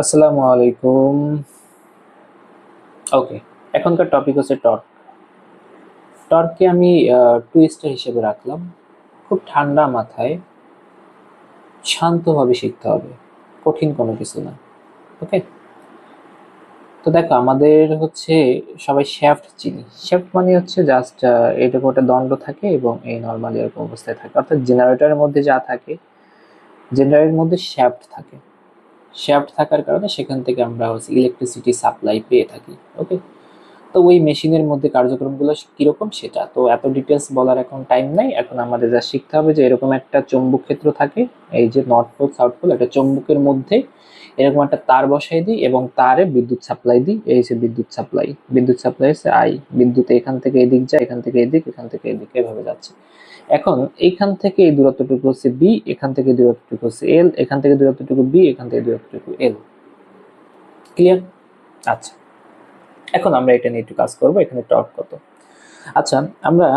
আসসালামু আলাইকুম। ওকে, এখনকার টপিক হচ্ছে টর্ক। টর্ককে আমি টুইস্টার হিসেবে রাখলাম। খুব ঠান্ডা মাথায় শান্তভাবে শিখতে হবে, কঠিন কোনো কিছু না। ওকে, তো দেখো আমাদের হচ্ছে সবাই শ্যাফট চিনি। শ্যাফট মানে হচ্ছে জাস্ট এইটুকু একটা দণ্ড থাকে এবং এই নর্মালি এরকম অবস্থায় থাকে, অর্থাৎ জেনারেটরের মধ্যে যা থাকে জেনারেটরের মধ্যে শ্যাফট থাকে। শ্যাফট থাকার কারণে সেখান থেকে আমরা হচ্ছে ইলেকট্রিসিটি সাপ্লাই পেয়ে থাকি। ওকে, তো ওই মেশিনের মধ্যে কার্যক্রমগুলো কিরকম সেটা তো এত ডিটেলস বলার এখন টাইম নাই। এখন আমাদের যা শিখতে হবে যে এরকম একটা চৌম্বক ক্ষেত্র থাকে, এই যে নর্থ পোল সাউথ পোল, একটা চৌম্বকের মধ্যে এরকম একটা তার বসাই দিই এবং তারে বিদ্যুৎ সাপ্লাই দিই। এই যে বিদ্যুৎ সাপ্লাই, বিদ্যুৎ সাপ্লাই হচ্ছে আই। বিদ্যুৎ এখান থেকে এদিক যায়, এখান থেকে এদিক, এখান থেকে এদিক, এভাবে যাচ্ছে। এখন এইখান থেকে এই দূরত্বটুকু হচ্ছে বি, এখান থেকে দূরত্বটুকু হচ্ছে এল, এখান থেকে দূরত্বটুকু বি, এখান থেকে দূরত্বটুকু এল। ক্লিয়ার? আচ্ছা, এখন আমরা এটা নিয়ে একটু কাজ করবো। এখানে টর্ক কত। আচ্ছা, আমরা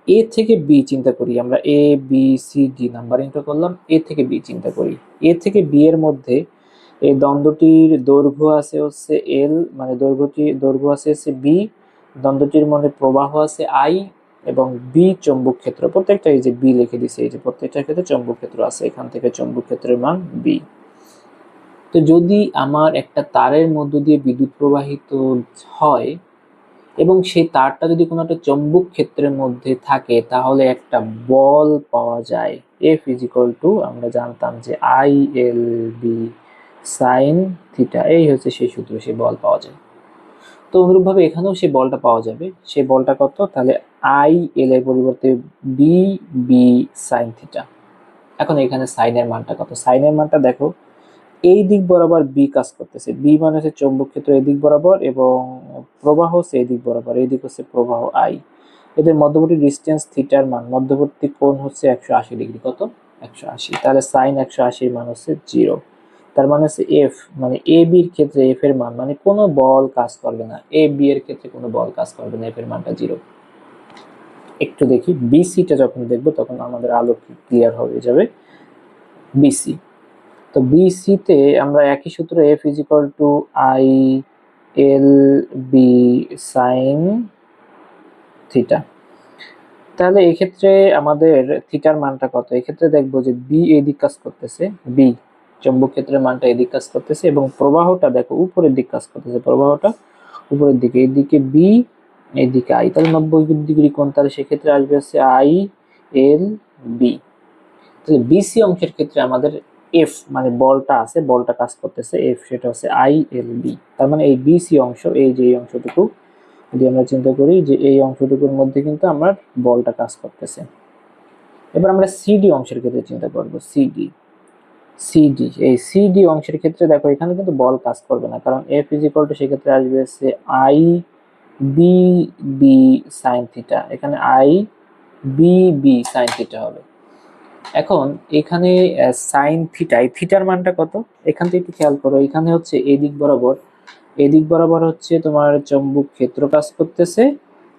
এ থেকে বি চিন্তা করি। আমরা এ বি সি ডি নাম্বারিংটা করলাম, এ থেকে বি চিন্তা করি। এ থেকে বি এর মধ্যে এই দ্বন্দ্বটির দৈর্ঘ্য আছে হচ্ছে এল, মানে দৈর্ঘ্য আছে হচ্ছে বি, দ্বন্দ্বটির মধ্যে প্রবাহ আছে আই, এবং বি চৌম্বক ক্ষেত্র। প্রত্যেকটা এই যে বি লিখে দিছে, এই যে প্রত্যেকটার ক্ষেত্রে চৌম্বক ক্ষেত্র আছে, এখান থেকে চৌম্বক ক্ষেত্রের মান বি। তো যদি আমার একটা তারের মধ্য দিয়ে বিদ্যুৎ প্রবাহিত হয় এবং সেই তারটা যদি কোনো একটা চৌম্বক ক্ষেত্রের মধ্যে থাকে, তাহলে একটা বল পাওয়া যায়। এফ ইজ ইকুয়াল টু, আমরা জানতাম যে I L B sine theta, এই হচ্ছে সেই সূত্র, সেই বল পাওয়া যায়। তো অনুরূপভাবে এখানেও সেই বলটা পাওয়া যাবে। সেই বলটা কত? তাহলে আই এল এর পরিবর্তে বি বি সাইন থিটা। এখন এখানে সাইনের মানটা কত? সাইনের মানটা দেখো, এই দিক বরাবর বি কাজ করতেছে। বি মানে হচ্ছে চৌম্বক ক্ষেত্র এই দিক বরাবর, এবং প্রবাহ হচ্ছে এই দিক বরাবর, এই দিক হচ্ছে প্রবাহ আই। এদের মধ্যবর্তী ডিস্টেন্স থিটার মান, মধ্যবর্তী কোণ হচ্ছে 180 ডিগ্রি। কত? 180। তাহলে সাইন 180 এর মান হচ্ছে 0। তার মানে হচ্ছে এফ, মানে এ বির ক্ষেত্রে এফ এর মান, মানে কোনো বল কাজ করবে না, এ বি এর ক্ষেত্রে কোনো বল কাজ করবে না, এফ এর মানটা 0। একটু দেখি বিসিটা যখন দেখবো তখন আমাদের আলো ক্লিয়ার হয়ে যাবে। বিসি, তো বিসি তে আমরা একই সূত্র, F is equal to I L B sine theta. তাহলে এক্ষেত্রে আমাদের থিটার মানটা কত? এক্ষেত্রে দেখবো যে বি এদিক কাজ করতেছে, বি চৌম্বক ক্ষেত্রের মানটা এদিক কাজ করতেছে, এবং প্রবাহটা দেখো উপরের দিক কাজ করতেছে, প্রবাহটা উপরের দিকে, এইদিকে বি, এইদিকে আই। তাহলে 90 ডিগ্রি কোণ, তাহলে সেক্ষেত্রে আসবে হচ্ছে আই এল বি। তাহলে বিসি অংশের ক্ষেত্রে আমাদের এফ, মানে বলটা আছে, বলটা কাজ করতেছে এফ, সেটা হচ্ছে আই এল বি। তার মানে এই বিসি অংশ, এই যে এই অংশটুকু যদি আমরা চিন্তা করি যে এই অংশটুকুর মধ্যে কিন্তু আমার বলটা কাজ করতেছে। এবার আমরা সিডি অংশের ক্ষেত্রে চিন্তা করব। সিডি, সিডি, এই সিডি অংশের ক্ষেত্রে দেখো এখানে কিন্তু বল কাজ করবে না, কারণ এফ ইজ ইকুয়াল টু সেক্ষেত্রে আসবে হচ্ছে I B B sine theta. এখানে I B B sine theta হবে। এখন এখানে সাইন থিটা, এই থিটার মানটা কত? এখান থেকে একটু খেয়াল করো, এখানে হচ্ছে এদিক বরাবর, এদিক বরাবর হচ্ছে তোমার চৌম্বক ক্ষেত্র কাজ করতেছে,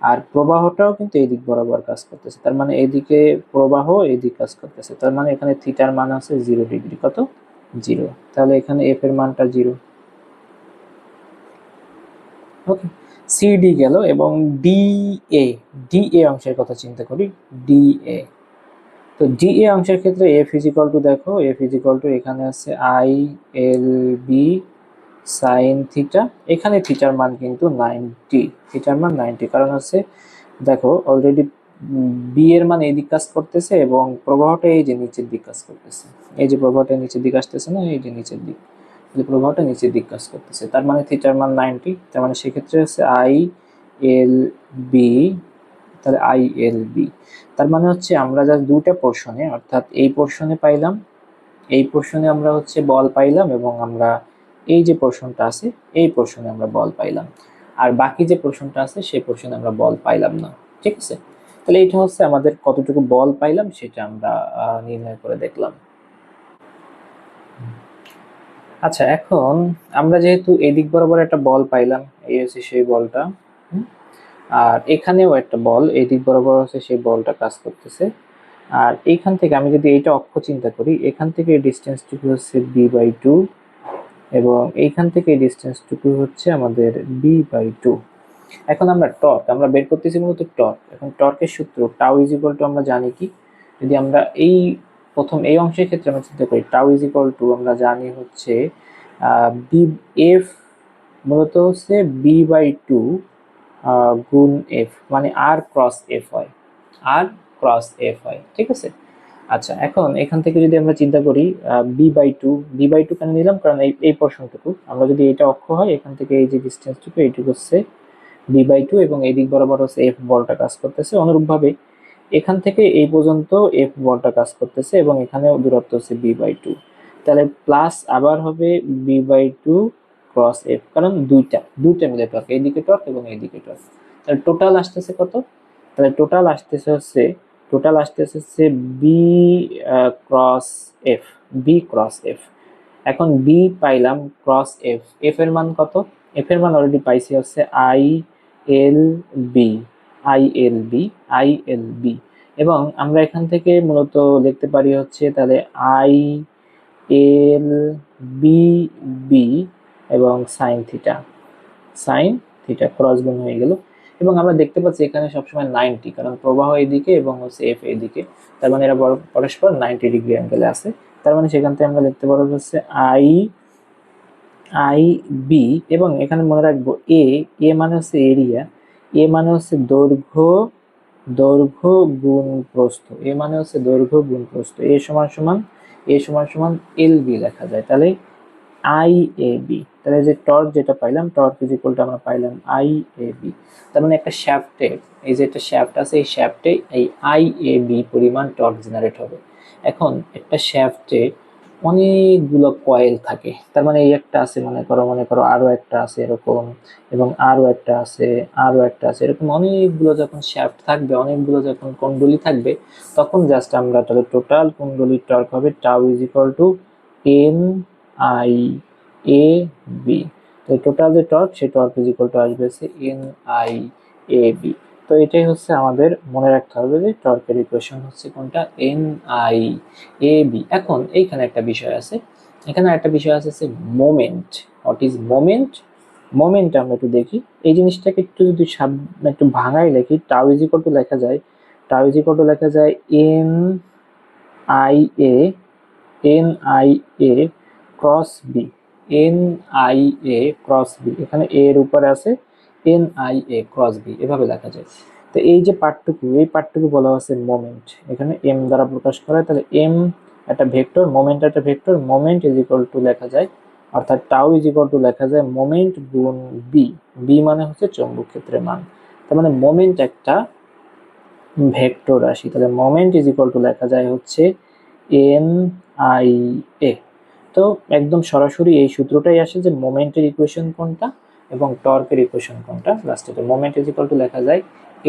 আর প্রবাহটাও কিন্তু এই দিক বরাবর কাজ করতেছে। তার মানে এদিকে প্রবাহ, এদিক কাজ করতেছে, তার মানে এখানে থিটার মান আছে 0 ডিগ্রি। কত? 0। তাহলে এখানে এফ এর মানটা 0। ওকে, সিডি গেল, এবং ডিএ, ডিএ অংশের কথা চিন্তা করি। ডিএ, তো ডিএ অংশের ক্ষেত্রে এফ ইজ ইকুয়াল টু, দেখো এফ ইজ ইকুয়াল টু এখানে আছে I L B sine theta. এখানে থিটার মান কিন্তু 90, থিটার মান 90, কারণ হচ্ছে দেখো অলরেডি বি এর মান এই দিক কাজ করতেছে এবং প্রবাহটা এই যে নিচের দিক কাজ করতেছে। এই যে প্রবাহটা নিচের দিক আসতেছে না, এই যে নিচের দিক, যে প্রবাহটা নিচের দিক কাজ করতেছে, তার মানে থিটার মান 90। তার মানে সেক্ষেত্রে হচ্ছে আই এল বি, তাহলে আই এল বি। তার মানে হচ্ছে আমরা যা দুটা পোর্শনে, অর্থাৎ এই পোর্শনে পাইলাম, এই পোর্শনে আমরা হচ্ছে বল পাইলাম, এবং আমরা এই যে পোর্শনটা আছে এই পোর্শনে আমরা বল পাইলাম, আর বাকি যে পোর্শনটা আছে সেই পোর্শনে আমরা বল পাইলাম না। ঠিক আছে, তাহলে এটা হচ্ছে আমাদের কতটুকু বল পাইলাম সেটা আমরা নির্ণয় করে দেখলাম। আচ্ছা, এখন আমরা যেহেতু এদিক বরাবর একটা বল পাইলাম, এই হচ্ছে সেই বলটা, আর এখানেও একটা বল এই দিক বরাবর হচ্ছে সেই বলটা কাজ করতেছে। আর এইখান থেকে আমি যদি এইটা অক্ষ চিন্তা করি, এখান থেকে ডিস্টেন্সটুকু হচ্ছে বি বাই 2, এবং এইখান থেকে এই ডিস্টেন্সটুকু হচ্ছে আমাদের b/2। এখন আমরা বের করতেছি মূলত টর্ক। এখন টর্কের সূত্র টাউ ইজ ইকুয়াল টু আমরা জানি কি, যদি আমরা এই প্রথম এই অংশের ক্ষেত্রে আমরা চিন্তা করি, টাউ ইজ ইকুয়াল টু আমরা জানি হচ্ছে বি এফ, মূলত হচ্ছে b/2 গুণ এফ, মানে আর ক্রস এফ হয়, আর ক্রস এফ হয়, ঠিক আছে। আচ্ছা, এখন এখান থেকে যদি আমরা চিন্তা করি b/2 কেন নিলাম, কারণ এই পোর্শনটুকু আমরা যদি এটা অক্ষ হয়, এখান থেকে এই যে ডিস্টেন্সটুকু এইটুকু হচ্ছে b/2 এবং এই দিক বরাবর হচ্ছে এফ বলটা কাজ করতেছে। অনুরূপভাবে এখান থেকে এই পর্যন্ত এফ বলটা কাজ করতেছে এবং এখানেও দূরত্ব হচ্ছে b/2। তাহলে প্লাস আবার হবে b/2 ক্রস এফ, কারণ দুইটা মিলে টর্ক, এইদিকে টর্ক এবং এইদিকে টর্ক। তাহলে টোটাল আসতেছে কত? তাহলে টোটাল আসতেছে হচ্ছে B cross F, B cross F. এখন বি পাইলাম, ক্রস এফ, এফ এর মান কত? এফ এর মান অলরেডি পাইছি হচ্ছে I L B, I L B. এবং আমরা এখান থেকে মূলত লিখতে পারি হচ্ছে তাহলে আই এল বি বি এবং সাইন থিটা ক্রস গুণ হয়ে গেল। এবং আমরা দেখতে পাচ্ছি এখানে সবসময় 90, কারণ প্রবাহ এদিকে এবং হচ্ছে এফ এদিকে, তার মানে এরা পরস্পর 90 ডিগ্রি অ্যাঙ্গেলে আছে। তার মানে সেখান থেকে আমরা লিখতে পারবো হচ্ছে আই আই বি, এবং এখানে মনে রাখবো এ মানে হচ্ছে এরিয়া, এ মানে হচ্ছে দৈর্ঘ্য গুণ প্রস্থ, এ মানে হচ্ছে দৈর্ঘ্য গুণ প্রস্থ, এ সমান সমান এল বি লেখা যায়। তাহলে আই এ বি, তাহলে যে টর্ক যেটা পাইলাম, টর্ক ইজ ইকুয়াল টু আমরা পাইলাম আই এ বি। তার মানে একটা শ্যাফটে, এই যে একটা শ্যাফট আছে, এই শ্যাফটে এই আই এ বি পরিমাণ টর্ক জেনারেট হবে। এখন একটা শ্যাফটে অনেকগুলো কয়েল থাকে, তার মানে এই একটা আছে, মনে করো আরো একটা আছে এরকম, এবং আরো একটা আছে এরকম, অনেকগুলো যখন শ্যাফট থাকবে, অনেকগুলো যখন কুণ্ডলী থাকবে, তখন জাস্ট আমরা তাহলে টোটাল কুণ্ডলীর টর্ক হবে tau is equal to N I A B. তো টোটাল যে টর্ক, সেই টর্ক ইজ ইকুয়াল টু আসবে এন আই এ বি। তো এটাই হচ্ছে আমাদের মনে রাখতে হবে যে টর্কের ইকুয়েশন হচ্ছে কোনটা, এন আই এ বি। এখন এইখানে একটা বিষয় আছে, যে moment. What is moment? Moment আমরা একটু দেখি, এই জিনিসটাকে একটু যদি একটু ভাঙাই লিখি, টাউ ইজ ইকুয়াল টু লেখা যায় N I A, cross B, N I A cross B, এখানে এ এর উপরে আছে N I A cross B, এভাবে লেখা যায়। তো এই যে পার্টটুকু বলা হচ্ছে মোমেন্ট, এখানে এম দ্বারা প্রকাশ করা হয়। তাহলে এম একটা ভেক্টর, মোমেন্ট একটা vector, moment is equal to লেখা যায়, অর্থাৎ টাউ ইজ ইকুয়াল টু লেখা যায় মোমেন্ট গুণ বি, বি মানে হচ্ছে চৌম্বক ক্ষেত্রের মান। তার মানে মোমেন্ট একটা ভেক্টর রাশি, তাহলে মোমেন্ট ইজ ইকুয়াল টু লেখা যায় হচ্ছে এন আই এ। তো একদম সরাসরি এই সূত্রটাই আসে যে মোমেন্টের ইকুয়েশন কোনটা এবং টর্কের ইকুয়েশন কোনটা। লাস্টে তো মোমেন্ট ইজ ইকুয়াল টু লেখা যায়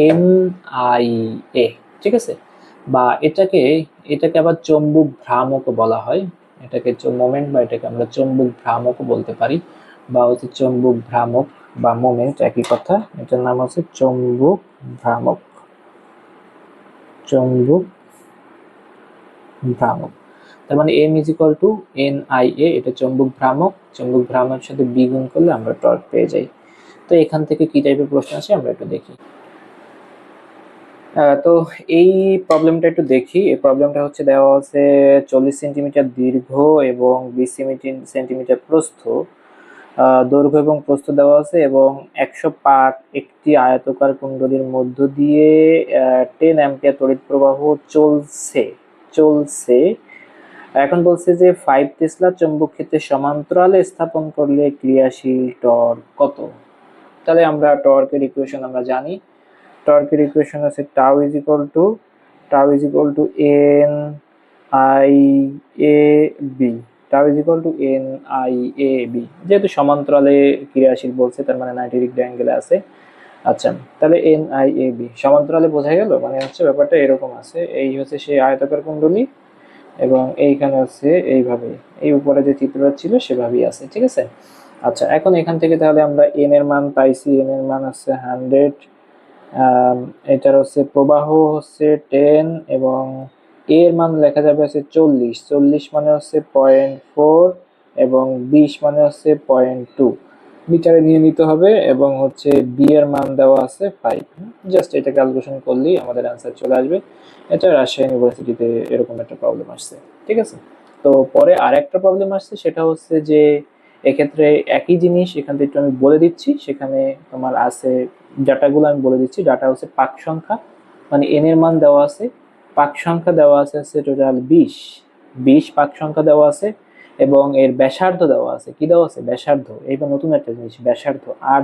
এন আই এ, ঠিক আছে। বা এটাকে আবার চৌম্বক ভ্রামকও বলা হয়, এটাকে মোমেন্ট বা এটাকে আমরা চৌম্বক ভ্রামকও বলতে পারি, বা হচ্ছে চৌম্বক ভ্রামক বা মোমেন্ট একই কথা। এটার নাম হচ্ছে চৌম্বক ভ্রামক, চৌম্বক ভ্রামক। তার মানে M is equal to N I A, এটা চৌম্বক ভ্রামকের সাথে বি গুণ করলে আমরা টর্ক পেয়ে যাই। তো এখান থেকে কি টাইপের প্রশ্ন আসে আমরা একটু দেখি। তো এই প্রবলেমটা একটু দেখি। এই প্রবলেমটা হচ্ছে দেওয়া আছে 40 সেন্টিমিটার দীর্ঘ এবং 20 সেন্টিমিটার প্রস্থ, দৈর্ঘ্য এবং প্রস্থ দেওয়া আছে, এবং 100 পাক একটি আয়তাকার কুণ্ডলীর মধ্য দিয়ে 10 অ্যাম্পিয়ার তড়িৎ প্রবাহ চলছে। এখন বলছে যে 5 টেসলা চৌম্বক ক্ষেত্রের সমান্তরালে স্থাপন করলে ক্রিয়াশীল টর্ক কত। তাহলে আমরা টর্কের ইকুয়েশন আমরা জানি, টর্কের ইকুয়েশন আছে tau is equal to N I A B, যেহেতু সমান্তরালে ক্রিয়াশীল বলছে, তার মানে 90 ডিগ্রি অ্যাঙ্গেলে আছে। আচ্ছা, তাহলে এন আই এ বি সমান্তরালে বোঝা গেল, মানে হচ্ছে ব্যাপারটা এরকম আছে, এই হচ্ছে সেই আয়তাকার কুণ্ডলী, এবং এইখানে হচ্ছে এইভাবে, এই উপরে যে চিত্রটা ছিল সেভাবেই আছে, ঠিক আছে। আচ্ছা, এখন এখান থেকে তাহলে আমরা এন এর মান পাইছি, এন এর মান হচ্ছে 100, এটার হচ্ছে প্রবাহ হচ্ছে 10, এবং এর মান লেখা যাবে হচ্ছে 40 মানে হচ্ছে 0.4 এবং 20 মানে হচ্ছে 0.2 মিটারে নিয়ে নিতে হবে, এবং হচ্ছে বি এর মান দেওয়া আছে 5। জাস্ট এটা ক্যালকুলেশন করলেই আমাদের অ্যান্সার চলে আসবে। এটা রাজশাহী ইউনিভার্সিটিতে এরকম একটা প্রবলেম আসছে, ঠিক আছে। তো পরে আর একটা প্রবলেম আসছে, সেটা হচ্ছে যে এক্ষেত্রে একই জিনিস এখান থেকে একটু আমি বলে দিচ্ছি। সেখানে তোমার আছে ডাটাগুলো আমি বলে দিচ্ছি। ডাটা হচ্ছে পাক সংখ্যা, মানে এন এর মান দেওয়া আছে, পাক সংখ্যা দেওয়া আছে টোটাল 20 পাক সংখ্যা দেওয়া আছে, এবং এর ব্যাসার্ধ দেওয়া আছে। কি দেওয়া আছে? ব্যাসার্ধ। এইবার নতুন একটা জিনিস, ব্যাসার্ধ। আর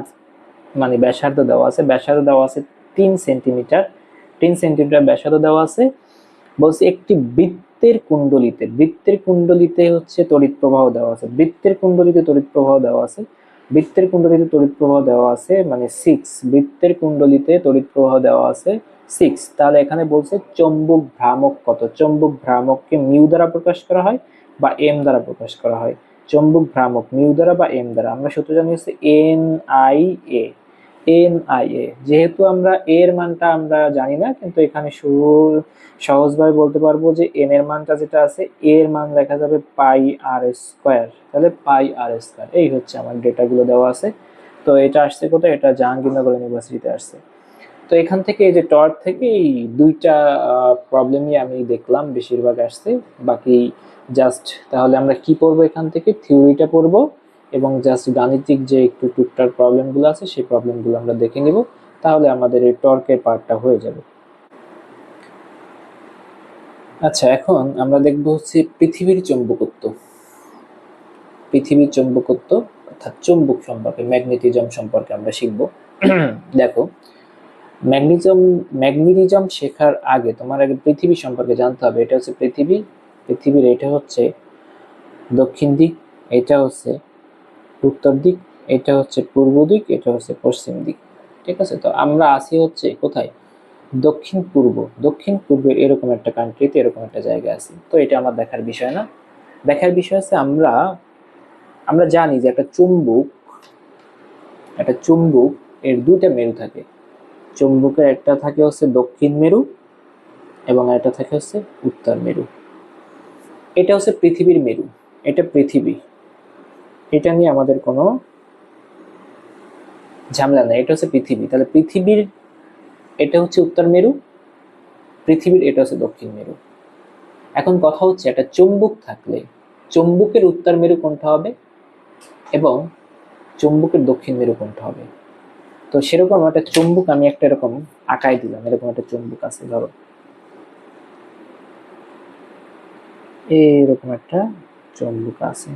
মানে ব্যাসার্ধ দেওয়া আছে, ব্যাসার্ধ দেওয়া আছে 3 সেন্টিমিটার। 3 সেন্টিমিটার ব্যাসার্ধ দেওয়া আছে। বলছে একটি বৃত্তের কুণ্ডলিতে হচ্ছে তড়িৎ প্রবাহ দেওয়া আছে। বৃত্তের কুণ্ডলিতে তড়িৎ প্রবাহ দেওয়া আছে। বৃত্তের কুণ্ডলিতে তড়িৎ প্রবাহ দেওয়া আছে মানে 6। বৃত্তের কুণ্ডলিতে তড়িৎ প্রবাহ দেওয়া আছে 6। তাহলে এখানে বলছে চৌম্বক ভ্রামক কত? চৌম্বক ভ্রামককে মিউ দ্বারা প্রকাশ করা হয় বা এম দ্বারা প্রকাশ করা হয়। চৌম্বক ভ্রামক মিউ দ্বারা বা এম দ্বারা। আমরা সূত্র জানি হচ্ছে এন আই এ। যেহেতু আমরা এর মানটা আমরা জানি না, কিন্তু এখানে সহজভাবে বলতে পারবো যে এন এর মানটা যেটা আছে, এর মান লেখা যাবে পাই আর স্কোয়ার। তাহলে পাই আর স্কোয়ার। এই হচ্ছে আমার ডেটাগুলো দেওয়া আছে। তো এটা আসছে কোথায়? এটা জাহাঙ্গীরনগর ইউনিভার্সিটিতে আসছে। তো এখান থেকে এই যে টর্ক থেকে এই দুইটা প্রবলেমই আমি দেখলাম বেশিরভাগ আসছে। বাকি জাস্ট তাহলে আমরা কি পড়বো? এখান থেকে থিওরিটা পড়বো, এবং জাস্ট গাণিতিক যে একটু টুকটাক প্রবলেমগুলো আছে সেই প্রবলেমগুলো আমরা দেখে নিব। তাহলে আমাদের এই টর্কের পার্টটা হয়ে যাবে। আচ্ছা, এখন আমরা দেখব হচ্ছে পৃথিবীর চৌম্বকত্ব। পৃথিবীর চৌম্বকত্ব অর্থাৎ চুম্বক সম্পর্কে, ম্যাগনেটিজম সম্পর্কে আমরা শিখব। দেখো, ম্যাগনেটিজম শেখার আগে তোমার আগে পৃথিবী সম্পর্কে জানতে হবে। এটা হচ্ছে পৃথিবীর এটা হচ্ছে দক্ষিণ দিক, এটা হচ্ছে উত্তর দিক, এটা হচ্ছে পূর্ব দিক, এটা হচ্ছে পশ্চিম দিক, ঠিক আছে। তো আমরা আছি হচ্ছে কোথায়? দক্ষিণ পূর্বের এরকম একটা কান্ট্রিতে, এরকম একটা জায়গায় আছি। তো এটা আমার দেখার বিষয় না। দেখার বিষয় আছে আমরা জানি যে একটা চুম্বক এর দুইটা মেরু থাকে। চুম্বকের একটা থাকে হচ্ছে দক্ষিণ মেরু, এবং একটা থাকে হচ্ছে উত্তর মেরু। এটা হচ্ছে পৃথিবীর মেরু, এটা পৃথিবী। এটা নিয়ে আমাদের কোনো ঝামেলা নেই। এটা হচ্ছে পৃথিবী। তাহলে পৃথিবীর এটা হচ্ছে উত্তর মেরু, পৃথিবীর এটা হচ্ছে দক্ষিণ মেরু। এখন কথা হচ্ছে একটা চুম্বক থাকলে চুম্বকের উত্তর মেরু কোনটা হবে এবং চুম্বকের দক্ষিণ মেরু কোনটা হবে? তো সেরকম একটা চুম্বক আমি একটা এরকম আঁকাই দিলাম। এরকম একটা চুম্বক আছে, ধরো এরকম একটা চুম্বক আছে,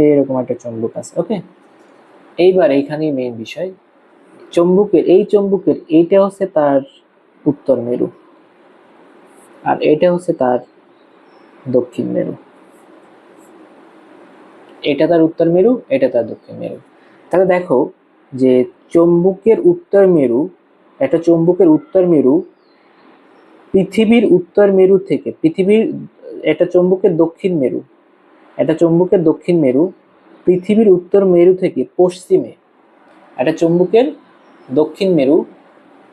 এইরকম একটা চুম্বক আছে। ওকে, এইবার এইখানেই মেইন বিষয়। চুম্বকের এইটা হচ্ছে তার উত্তর মেরু, আর এটা হচ্ছে তার দক্ষিণ মেরু। এটা তার উত্তর মেরু, এটা তার দক্ষিণ মেরু। তাহলে দেখো যে চুম্বকের উত্তর মেরু, একটা চুম্বকের উত্তর মেরু পৃথিবীর উত্তর মেরু থেকে এটা চুম্বকের দক্ষিণ মেরু, এটা চুম্বকের দক্ষিণ মেরু পৃথিবীর উত্তর মেরু থেকে পশ্চিমে। একটা চুম্বকের দক্ষিণ মেরু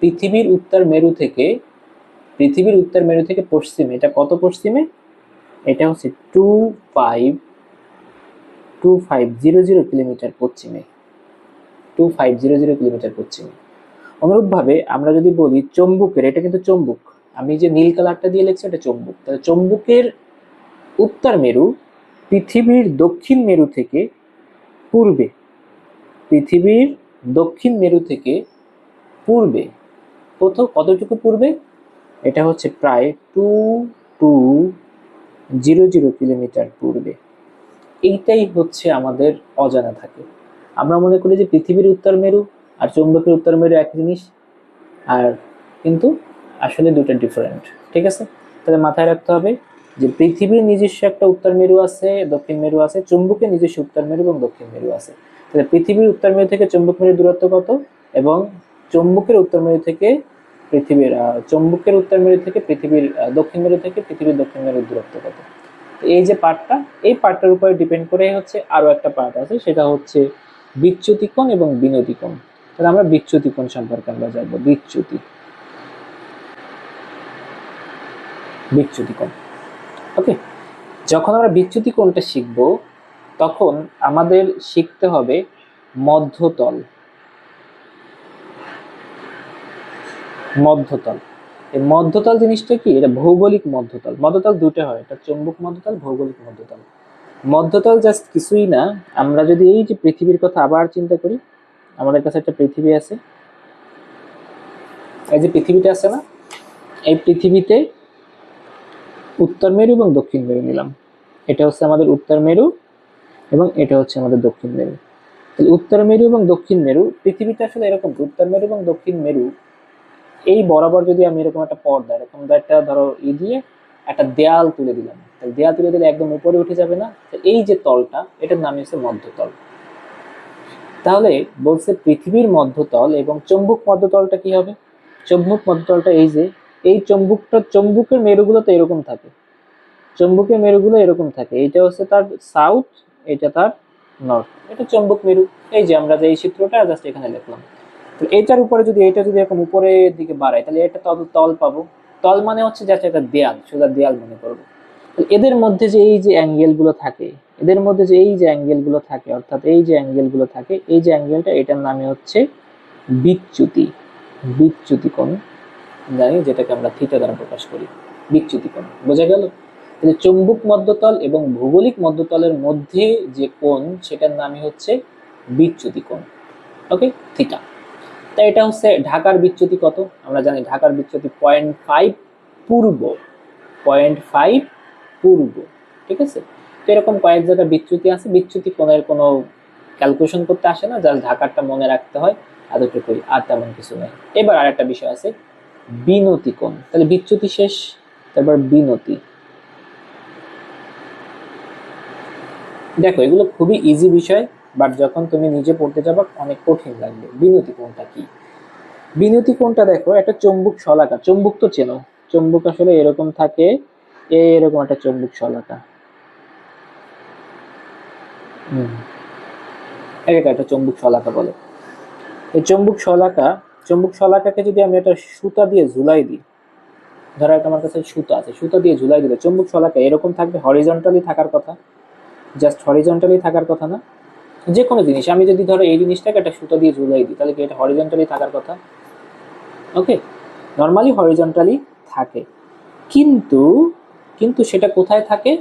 পৃথিবীর উত্তর মেরু থেকে পশ্চিমে। এটা কত পশ্চিমে? এটা হচ্ছে 2500 পশ্চিমে। 2500 পশ্চিমে। অনুরূপভাবে আমরা যদি বলি চুম্বকের, এটা কিন্তু চুম্বক, আমি যে নীল কালারটা দিয়ে লিখছি এটা চুম্বক। তাহলে চুম্বকের উত্তর মেরু পৃথিবীর দক্ষিণ মেরু থেকে পূর্বে। পৃথিবীর দক্ষিণ মেরু থেকে পূর্বে কতটুকু পূর্বে? এটা হচ্ছে প্রায় 2200 পূর্বে। এইটাই হচ্ছে আমাদের অজানা থাকে। আমরা মনে করি যে পৃথিবীর উত্তর মেরু আর চুম্বকের উত্তর মেরু এক জিনিস, আর কিন্তু আসলে দুটো ডিফারেন্ট, ঠিক আছে। তাহলে মাথায় রাখতে হবে যে পৃথিবীর নিজস্ব একটা উত্তর মেরু আছে, দক্ষিণ মেরু আছে, চুম্বকের নিজস্ব উত্তর মেরু এবং দক্ষিণ মেরু আছে। তাহলে পৃথিবীর উত্তর মেরু থেকে চুম্বক মেরুর দূরত্ব কত, এবং চুম্বকের উত্তর মেরু থেকে পৃথিবীর দক্ষিণ মেরু থেকে পৃথিবীর দক্ষিণ মেরুর দূরত্ব কত? এই যে পার্টটা, এই পার্টটার উপরে ডিপেন্ড করে হচ্ছে আরো একটা পার্ট আছে, সেটা হচ্ছে বিচ্যুতি কোণ এবং বিনতি কোণ। তাহলে আমরা বিচ্যুতি কোণ সম্পর্কে আমরা জানবো। বিচ্যুতি কোণ। ওকে, যখন আমরা বিচ্যুতি কোণটা শিখব তখন আমাদের শিখতে হবে মধ্যতল। মধ্যতল, এই মধ্যতল জিনিসটা কি? এটা ভৌগোলিক মধ্যতল। মধ্যতল দুটো হয়, এটা চৌম্বক মধ্যতল, ভৌগোলিক মধ্যতল। মধ্যতল জাস্ট কিছুই না, আমরা যদি এই যে পৃথিবীর কথা আবার চিন্তা করি, আমাদের কাছে একটা পৃথিবী আছে, এই যে পৃথিবীটা আছে না, এই পৃথিবীতে উত্তর মেরু এবং দক্ষিণ মেরু নিলাম, এটা হচ্ছে আমাদের উত্তর মেরু এবং এটা হচ্ছে আমাদের দক্ষিণ মেরু। তাহলে উত্তর মেরু এবং দক্ষিণ মেরু, পৃথিবীটা আসলে এরকম, উত্তর মেরু এবং দক্ষিণ মেরু এই বরাবর যদি আমি এরকম একটা পর্দা, এরকম একটা ধরো দিয়ে একটা দেয়াল তুলে দিলাম, তাহলে দেয়াল তুলে দিলে একদম উপরে উঠে যাবে না? এই যে তলটা, এটার নাম হচ্ছে মধ্যতল। তাহলে বলছে পৃথিবীর মধ্যতল এবং চৌম্বক মধ্যতলটা কি হবে? চৌম্বক মধ্যতলটা এই যে, এই চৌম্বকটা, চৌম্বকের মেরুগুলো তো এরকম থাকে, চৌম্বকের মেরুগুলো এরকম থাকে, এইটা হচ্ছে তার সাউথ, এটা তার নর্থ, এটা চৌম্বক মেরু। এই যে আমরা যে এই চিত্রটা জাস্ট এখানে লিখলাম, তো এটার উপরে যদি এটা যদি এরকম উপরের দিকে বাড়াই, তাহলে এটা তল তল পাবো। তল মানে হচ্ছে জাস্ট একটা দেয়াল, সোজা দেয়াল মনে করবো। এদের মধ্যে যে এই যে অ্যাঙ্গেল গুলো থাকে, এদের মধ্যে যে এই যে অ্যাঙ্গেল গুলো থাকে, অর্থাৎ এই যে অ্যাঙ্গেল গুলো থাকে, এই যে অ্যাঙ্গেলটা, এটার নামে হচ্ছে বিচ্যুতি। বিচ্যুতি কোণ জানি, যেটাকে আমরা থিটা দ্বারা প্রকাশ করি, বিচ্যুতি কোণ। বোঝা গেল? তাহলে চৌম্বক মধ্যতল এবং ভৌগোলিক মধ্যতলের মধ্যে যে কোণ, সেটার নামই হচ্ছে বিচ্যুতি কোণ। ওকে, থিটা। তাই এটা হচ্ছে ঢাকার বিচ্যুতি কত? আমরা জানি ঢাকার বিচ্যুতি 0.5 পূর্ব, 0.5 পূর্ব, ঠিক আছে? তো এরকম কয়েক জায়গায় বিচ্যুতি আছে, বিচ্যুতি কোণের কোনো ক্যালকুলেশন করতে আসে না, জাস্ট ঢাকারটা মনে রাখতে হয়, এতটুকুই, আর তেমন কিছু নেই। এবার আরেকটা বিষয় আছে, বিনতি কোণ। তাহলে বিচ্যুতি শেষ, তারপর বিনতি। দেখো এগুলো খুবই ইজি বিষয়, বাট যখন তুমি নিজে পড়তে যাবা অনেক কঠিন লাগবে। বিনতি কোণটা কি? বিনতি কোণটা দেখো, একটা চৌম্বক শলাকা, চৌম্বক তো চেনো, চৌম্বক আসলে এরকম থাকে, এরকম একটা চৌম্বক শলাকা, এটাকে একটা চৌম্বক শলাকা বলে। এই চৌম্বক শলাকা, চৌম্বক শলাকাকে যদি আমি একটা সুতা দিয়ে ঝুলাই দিই, ধরো একটা আমার কাছে সুতা আছে, সুতা দিয়ে ঝুলাই দিলে চৌম্বক শলাকা এরকম থাকবে, হরিজন্টালি থাকার কথা, জাস্ট হরিজন্টালি থাকার কথা না? যে কোনো জিনিস আমি যদি ধরো এই জিনিসটাকে একটা সুতা দিয়ে ঝুলাই দিই, তাহলে কি এটা হরিজন্টালি থাকার কথা? ওকে, নর্মালি হরিজন্টালি থাকে, কিন্তু কিন্তু সেটা কোথায় থাকে?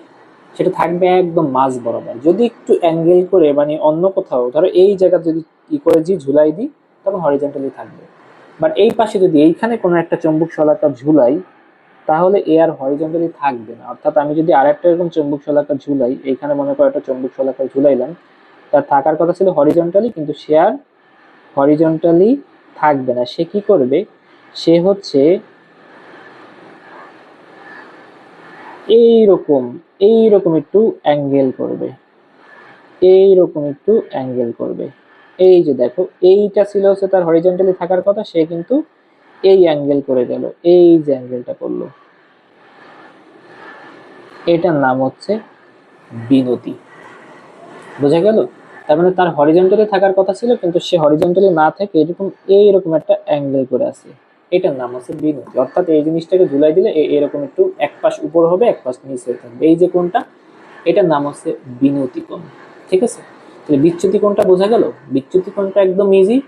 সেটা থাকবে একদম মাঝ বরাবর। যদি একটু অ্যাঙ্গেল করে, মানে অন্য কোথাও ধরো এই জায়গা যদি ই করে ঝুলাই দিই, তখন হরিজন্টালি থাকবে। বাট এই পাশে যদি এইখানে কোনো একটা চৌম্বক শলাকা ঝুলাই, তাহলে এ আর হরিজন্টালি থাকবে না। অর্থাৎ আমি যদি আর একটা এরকম চৌম্বক শলাকা ঝুলাই, এইখানে মনে করো একটা চৌম্বক শলাকা ঝুলাইলাম, তার থাকার কথা ছিল হরিজন্টালি, কিন্তু সে আর হরিজন্টালি থাকবে না। সে কি করবে? সে হচ্ছে এইরকম, এইরকম একটু অ্যাঙ্গেল করবে, এইরকম একটু অ্যাঙ্গেল করবে। এই যে দেখো, এইটা ছিল হচ্ছে তার হরিজন্টালি থাকার কথা, সে কিন্তু এই অ্যাঙ্গেল করে গেল, এই যে অ্যাঙ্গেলটা করলো, এটার নাম হচ্ছে বিনতি। বোঝা গেল? তার মানে তার হরিজন্টালি থাকার কথা ছিল, কিন্তু সে হরিজন্টালি না থেকে এরকম এইরকম একটা অ্যাঙ্গেল করে আছে, এটার নাম হচ্ছে বিনতি। অর্থাৎ এই জিনিসটাকে ঝুলাই দিলে এরকম একটু এক পাশ উপর হবে, এক পাশ নিচে হয়ে থাকবে, এই যে কোণটা, এটার নাম হচ্ছে বিনতি কোণ। ঠিক আছে? তাহলে বিচ্যুতি কোণটা বোঝা গেল? বিচ্যুতি কোণটা একদম ইজি,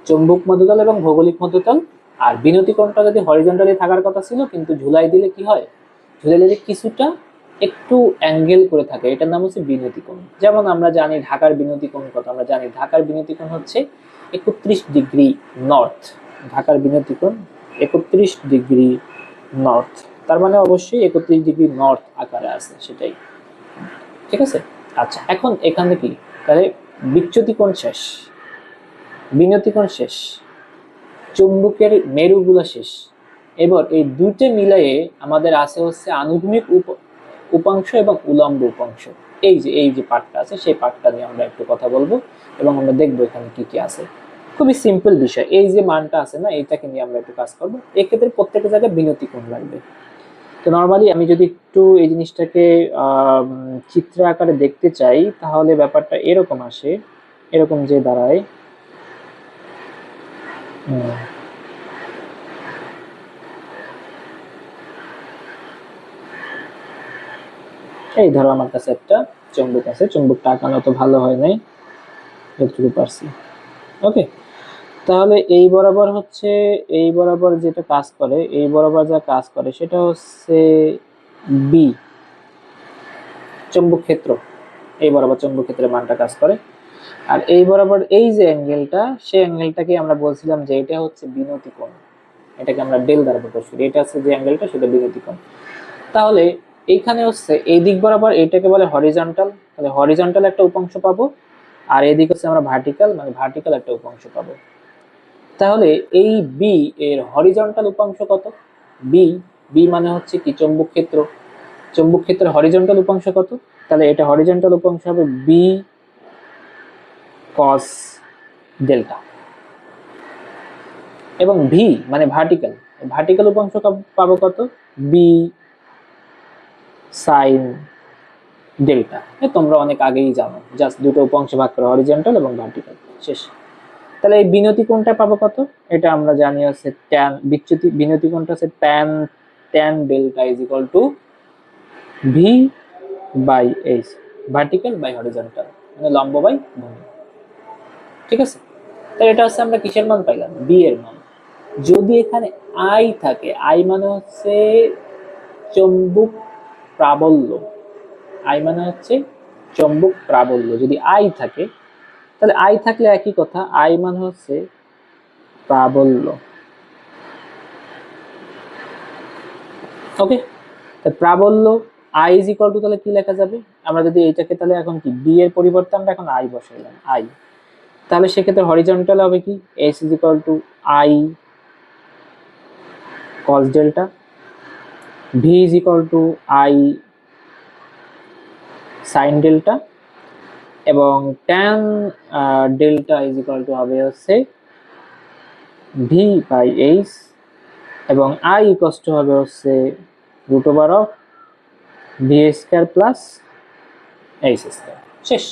চৌম্বক মধ্যতল এবং ভৌগোলিক মধ্যতল। আর বিনতি কোণটা যদি হরিজন্টালি থাকার কথা ছিল, কিন্তু ঝুলাই দিলে কি হয়? ঝুলাই দিলে কিছুটা একটু অ্যাঙ্গেল করে থাকে, এটার নাম হচ্ছে বিনতি কোণ। যেমন আমরা জানি ঢাকার বিনতি কোণ কত, আমরা জানি ঢাকার বিনতি কোণ হচ্ছে 31 ডিগ্রি নর্থ। ঢাকার বিনতি কোণ 31 ডিগ্রি নর্থ, তার মানে অবশ্যই 31 ডিগ্রি নর্থ আকারে আছে, সেটাই। ঠিক আছে? আচ্ছা, এখন এখানে কি, তাহলে বিচ্যুতি কোণ শেষ, বিনতি কোণ শেষ, চুম্বকের মেরুগুলো শেষ। এবার এই দুইটা মিলিয়ে আমাদের আছে হচ্ছে আনুভূমিক উপাংশ এবং উলম্ব উপাংশ। এই যে পার্টটা আছে, সেই পার্টটা নিয়ে আমরা একটু কথা বলবো এবং আমরা দেখবো এখানে কি কি আছে। খুবই সিম্পল বিষয়, এই যে মানটা আছে না, এইটাকে নিয়ে আমরা একটু কাজ করবো। এক্ষেত্রে প্রত্যেকটা জায়গায় বিনতি কোণ লাগবে। তো নর্মালি আমি যদি একটু এই জিনিসটাকে চিত্র আকারে দেখতে চাই, তাহলে ব্যাপারটা এরকম আসে, এরকম যে দাঁড়ায়, এই ধরো আমার কাছে একটা চুম্বক আছে, চুম্বকটা আঁকানো তো ভালো হয় নাই, যতটুকু পারছি। ওকে, তাহলে এই বরাবর হচ্ছে, এই বরাবর যেটা কাজ করে, এই বরাবর যা কাজ করে সেটা হচ্ছে বি, চুম্বক ক্ষেত্র। এই বরাবর চুম্বক ক্ষেত্রের মানটা কাজ করে। আর এই বরাবর এই যে অ্যাঙ্গেলটা, সেই অ্যাঙ্গেলটাকে আমরা বলছিলাম যে এটা হচ্ছে বিনতি কোণ, এটাকে আমরা ডেল দ্বারা প্রকাশ করি। এটা হচ্ছে যে অ্যাঙ্গেলটা, সেটা বিনতি কোণ। তাহলে এইখানে হচ্ছে এই দিক বরাবর এটাকে বলে হরিজন্টাল, তাহলে হরিজন্টাল একটা উপাংশ পাবো, আর এদিক হচ্ছে আমরা ভার্টিক্যাল, মানে ভার্টিক্যাল একটা উপাংশ পাবো। তাহলে এই বি এর হরিজন্টাল উপাংশ কত? বি, বি মানে হচ্ছে কি চৌম্বক ক্ষেত্র, চৌম্বক ক্ষেত্রের হরিজন্টাল উপাংশ কত? তাহলে এটা হরিজন্টাল উপাংশ হবে বি কস ডেল্টা, এবং ভি মানে ভার্টিক্যাল, ভার্টিক্যাল উপাংশ পাবো কত? B sine delta. তোমরা অনেক আগেই জানো, জাস্ট দুটো উপাংশ ভাগ করে, হরিজন্টাল এবং ভার্টিক্যাল, শেষ। তাহলে এই বিনতি কোণটা পাবো কত? এটা আমরা জানি আছে ট্যান, বিচ্যুতি বিনতি কোণটা আছে tan, tan delta is equal to V by H, vertical by horizontal, মানে লম্ব বাই ভূমি। ঠিক আছে, তাহলে এটা হচ্ছে আমরা কিসের মান পাইলাম? বি এর মান। যদি এখানে আই থাকে, আই মানে হচ্ছে চৌম্বক প্রাবল্য, আই মানে হচ্ছে চৌম্বক প্রাবল্য, যদি আই থাকে, তাহলে আই থাকলে একই কথা, আই মানে হচ্ছে প্রাবল্য। ওকে, প্রাবল্য আই ইজ ইকুয়াল টু, তাহলে কি লেখা যাবে? আমরা যদি এইটাকে তাহলে এখন কি বি এর পরিবর্তে আমরা এখন আই বসাইলাম, আই, তাহলে সেক্ষেত্রে হরিজন্টাল হবে কি S is equal to I cos delta, V is equal to I sine delta, এবং tan delta is equal to হবে হচ্ছে ভি বাই এইচ, এবং আই ইকুয়াল টু হবে হচ্ছে root over of V square plus H square. শেষ।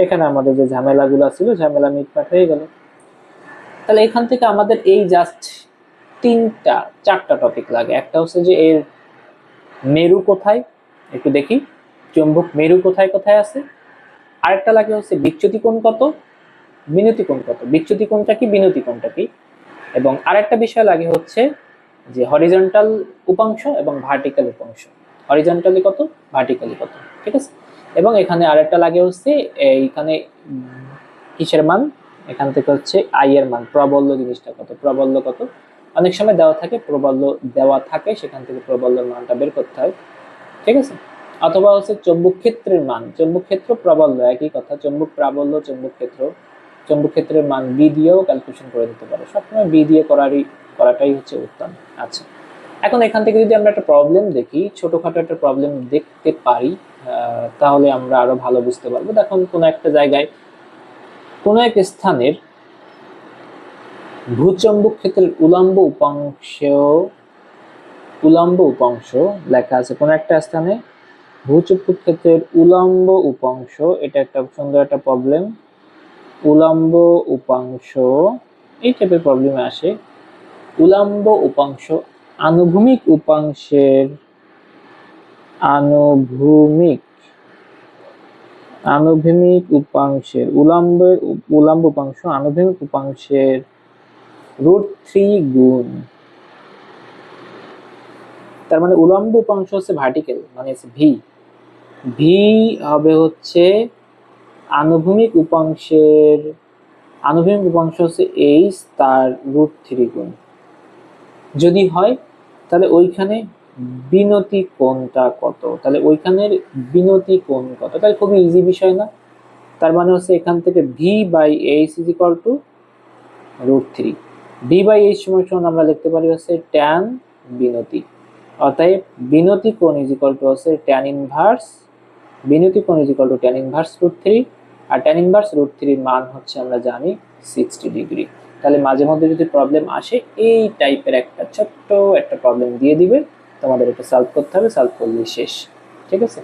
এখানে আমাদের যে ঝামেলাগুলো ছিল, ঝামেলা মিটমাট হয়ে গেল। তাহলে এখান থেকে আমাদের এই জাস্ট চারটা টপিক লাগে। একটা হচ্ছে যে এর মেরু কোথায়, একটু দেখি চুম্বক মেরু কোথায় কোথায় আছে। আরেকটা লাগে হচ্ছে বিচ্যুতি কোণ কত, বিনতি কোণ কত, বিচ্যুতি কোণটা কি, বিনতি কোণটা কি। এবং আরেকটা বিষয় লাগে হচ্ছে যে হরিজন্টাল উপাংশ এবং ভার্টিক্যাল উপাংশ, হরিজন্টালি কত, ভার্টিক্যালি কত। ঠিক আছে, এবং এখানে আরেকটা লাগে হচ্ছে এইখানে কিসের মান, এখান থেকে হচ্ছে আই এর মান, প্রবল্য জিনিসটা কত, প্রবল্য কত। অনেক সময় দেওয়া থাকে, প্রবল্য দেওয়া থাকে, সেখান থেকে প্রবল্যের মানটা বের করতে হয়। ঠিক আছে, অথবা হচ্ছে চৌম্বক ক্ষেত্রের মান, চৌম্বক ক্ষেত্র প্রবল্য একই কথা, চৌম্বক প্রাবল্য চৌম্বক ক্ষেত্র, চৌম্বক ক্ষেত্রের মান বি দিয়েও ক্যালকুলেশন করে দিতে পারো, সবসময় বি দিয়ে করাটাই হচ্ছে উত্তম। আচ্ছা, এখন এখান থেকে যদি আমরা একটা প্রবলেম দেখি, ছোটখাটো একটা প্রবলেম দেখতে পারি, তাহলে আমরা আরো ভালো বুঝতে পারবো। দেখুন কোনো একটা জায়গায়, কোনো এক স্থানের ভূচৌম্বক ক্ষেত্রের উলম্ব উপাংশ লেখা আছে, কোনো একটা স্থানে ভূচৌম্বক ক্ষেত্রের উলম্ব উপাংশ, এটা একটা সুন্দর একটা প্রবলেম। উলম্ব উপাংশ, এই টাইপের প্রবলেমে আসে। উলম্ব উপাংশ আনুভূমিক উপাংশের উলম্ব উপাংশ আনুভূমিক উপাংশের √3 গুণ। তার মানে উলম্ব উপাংশ হচ্ছে ভার্টিক্যাল, মানে ভি, ভি হবে হচ্ছে আনুভূমিক উপাংশ হচ্ছে এইচ, তার √3 গুণ। যদি হয় তাহলে ওইখানে বিনতি কোণটা কত, তাহলে ওইখানের বিনতি কোণ কত, তাহলে খুবই ইজি বিষয় না। তার মানে হচ্ছে এখান থেকে V by H is equal to √3, V by H সমান আমরা লিখতে পারি হচ্ছে ট্যান বিনতি, অতএব বিনতি কোণ ইজ ইকুয়াল টু হচ্ছে ট্যান ইনভার্স, বিনতি কোণ is equal to tan inverse √3, আর ট্যান ইনভার্স √3 এর মান হচ্ছে আমরা জানি 60 ডিগ্রি। তাহলে মাঝে মধ্যে যদি প্রবলেম আসে, এই টাইপের একটা ছোট্ট একটা প্রবলেম দিয়ে দিবে, তোমাদের এটা সলভ করতে হবে, সলভ করলেই শেষ। ঠিক আছে।